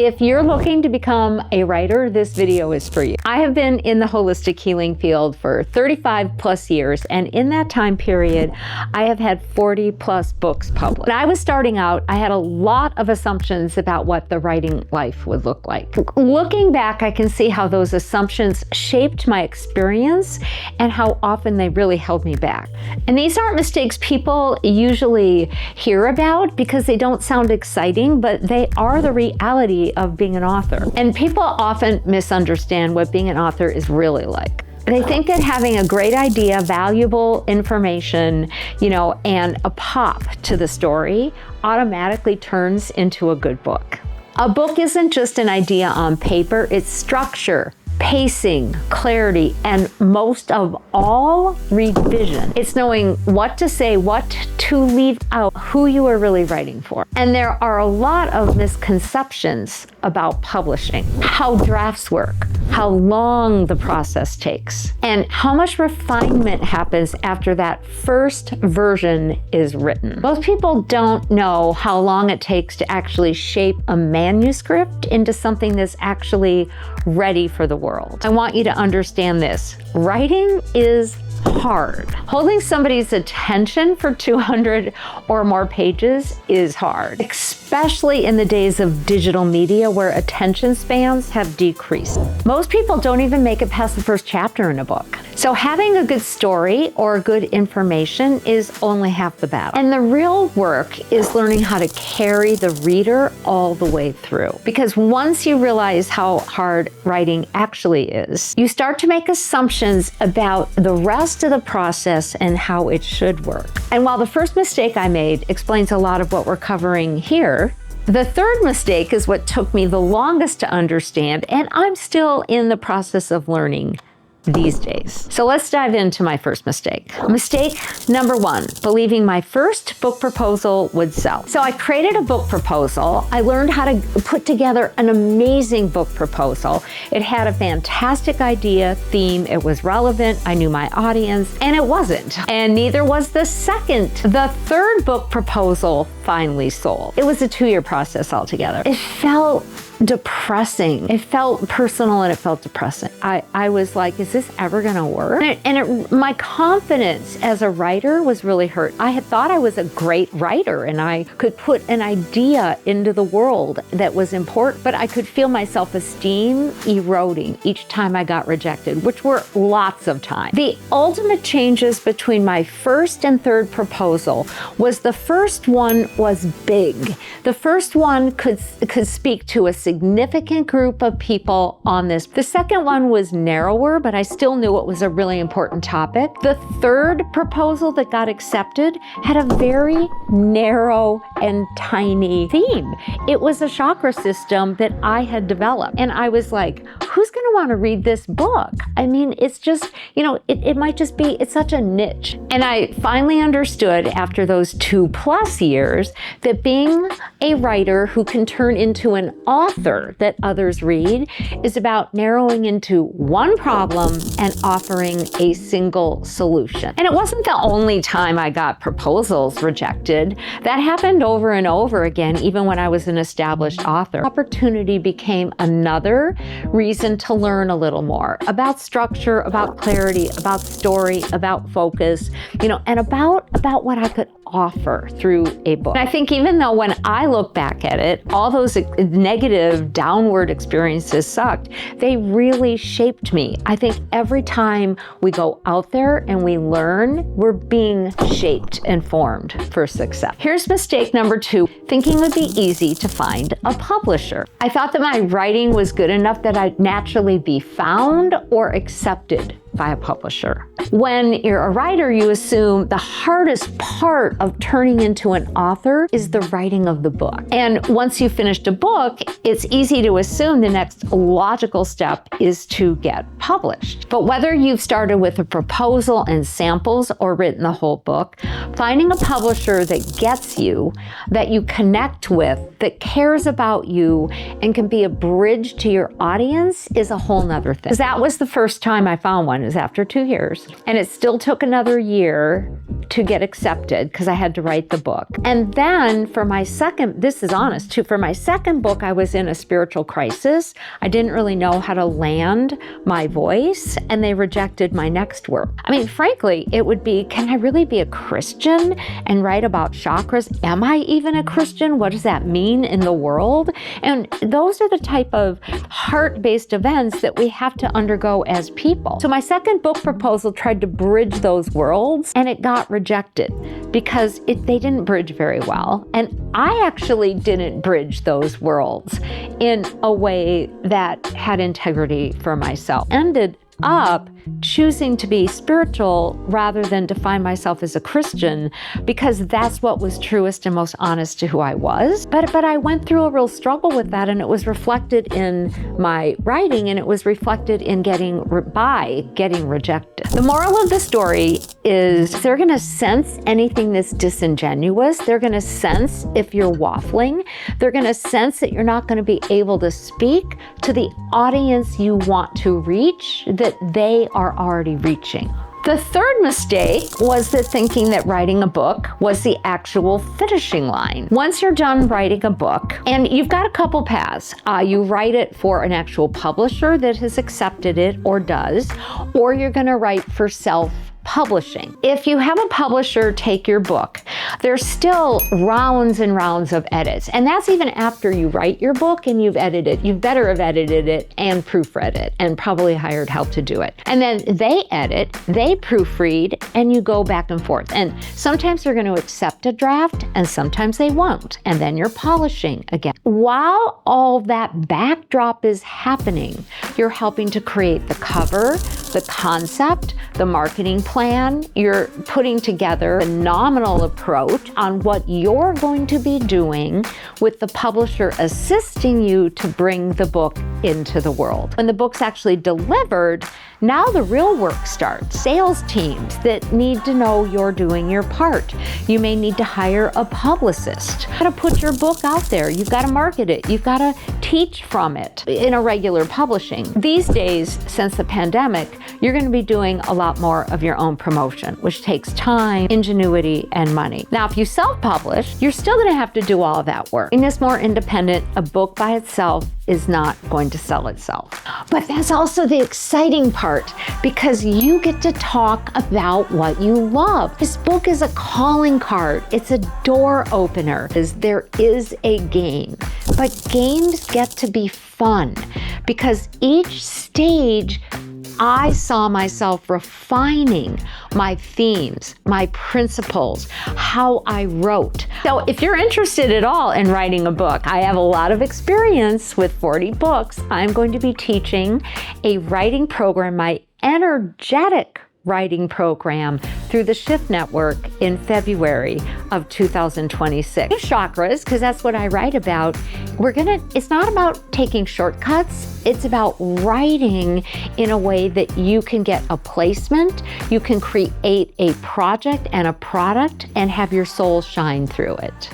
If you're looking to become a writer, this video is for you. I have been in the holistic healing field for 35 plus years, and in that time period, I have had 40 plus books published. When I was starting out, I had a lot of assumptions about what the writing life would look like. Looking back, I can see how those assumptions shaped my experience and how often they really held me back. And these aren't mistakes people usually hear about because they don't sound exciting, but they are the reality of being an author. And people often misunderstand what being an author is really like. They think that having a great idea, valuable information, and a pop to the story automatically turns into a good book. A book isn't just an idea on paper, it's structure, pacing, clarity, and most of all, revision. It's knowing what to say, what to leave out, who you are really writing for. And there are a lot of misconceptions about publishing, how drafts work, how long the process takes, and how much refinement happens after that first version is written. Most people don't know how long it takes to actually shape a manuscript into something that's actually ready for the world. I want you to understand this. Writing is hard. Holding somebody's attention for 200 or more pages is hard, especially in the days of digital media where attention spans have decreased. Most people don't even make it past the first chapter in a book. So having a good story or good information is only half the battle. And the real work is learning how to carry the reader all the way through. Because once you realize how hard writing actually is, you start to make assumptions about the rest of the process and how it should work. And while the first mistake I made explains a lot of what we're covering here, the third mistake is what took me the longest to understand, and I'm still in the process of learning these days. So let's dive into my first mistake. Mistake number one, believing my first book proposal would sell. So I created a book proposal. I learned how to put together an amazing book proposal. It had a fantastic idea, theme, it was relevant, I knew my audience, and it wasn't. And neither was the second. The third book proposal finally sold. It was a 2-year process altogether. It felt depressing. It felt personal and it felt depressing. I was like, is this ever gonna work? My confidence as a writer was really hurt. I had thought I was a great writer and I could put an idea into the world that was important, but I could feel my self-esteem eroding each time I got rejected, which were lots of times. The ultimate changes between my first and third proposal was the first one was big. The first one could speak to a significant group of people on this. The second one was narrower, but I still knew it was a really important topic. The third proposal that got accepted had a very narrow and tiny theme. It was a chakra system that I had developed. And I was like, who's gonna wanna read this book? I mean, it's just, it might just be, it's such a niche. And I finally understood after those 2+ years that being a writer who can turn into an author that others read is about narrowing into one problem and offering a single solution. And it wasn't the only time I got proposals rejected. That happened over and over again, even when I was an established author. Opportunity became another reason to learn a little more about structure, about clarity, about story, about focus, and about what I could offer through a book. And I think even though when I look back at it, all those negative downward experiences sucked, they really shaped me. I think every time we go out there and we learn, we're being shaped and formed for success. Here's mistake number 2, thinking it would be easy to find a publisher. I thought that my writing was good enough that I'd naturally be found or accepted by a publisher. When you're a writer, you assume the hardest part of turning into an author is the writing of the book. And once you've finished a book, it's easy to assume the next logical step is to get published. But whether you've started with a proposal and samples or written the whole book, finding a publisher that gets you, that you connect with, that cares about you, and can be a bridge to your audience is a whole nother thing. Because that was the first time I found one. one. It was after 2 years. And it still took another year to get accepted because I had to write the book. And then for my second, this is honest too, for my second book, I was in a spiritual crisis. I didn't really know how to land my voice, and they rejected my next work. I mean, frankly, it would be, can I really be a Christian and write about chakras? Am I even a Christian? What does that mean in the world? And those are the type of heart-based events that we have to undergo as people. So my second book proposal tried to bridge those worlds, and it got rejected because they didn't bridge very well. And I actually didn't bridge those worlds in a way that had integrity for myself. Ended up choosing to be spiritual rather than define myself as a Christian because that's what was truest and most honest to who I was. But I went through a real struggle with that, and it was reflected in my writing, and it was reflected in getting rejected. The moral of the story is they're going to sense anything that's disingenuous. They're going to sense if you're waffling. They're going to sense that you're not going to be able to speak to the audience you want to reach, that they are already reaching. The third mistake was that thinking that writing a book was the actual finishing line. Once you're done writing a book, and you've got a couple paths, you write it for an actual publisher that has accepted it or does, or you're going to write for self-publishing. If you have a publisher take your book, there's still rounds and rounds of edits. And that's even after you write your book and you've edited. You better have edited it and proofread it and probably hired help to do it. And then they edit, they proofread, and you go back and forth. And sometimes they're going to accept a draft and sometimes they won't. And then you're polishing again. While all that backdrop is happening, you're helping to create the cover, the concept, the marketing plan. You're putting together a phenomenal approach on what you're going to be doing with the publisher assisting you to bring the book into the world. When the book's actually delivered, now the real work starts. Sales teams that need to know you're doing your part. You may need to hire a publicist. You've got to put your book out there. You've got to market it. You've got to teach from it in a regular publishing. These days, since the pandemic, you're going to be doing a lot more of your own promotion, which takes time, ingenuity, and money. Now, if you self-publish, you're still going to have to do all of that work. And it's more independent. A book by itself is not going to sell itself. But that's also the exciting part, because you get to talk about what you love. This book is a calling card. It's a door opener. There is a game, but games get to be fun because each stage I saw myself refining my themes, my principles, how I wrote. So if you're interested at all in writing a book, I have a lot of experience with 40 books. I'm going to be teaching a writing program, my energetic writing program, through the Shift Network in February of 2026. Chakras, because that's what I write about. It's not about taking shortcuts. It's about writing in a way that you can get a placement, you can create a project and a product and have your soul shine through it.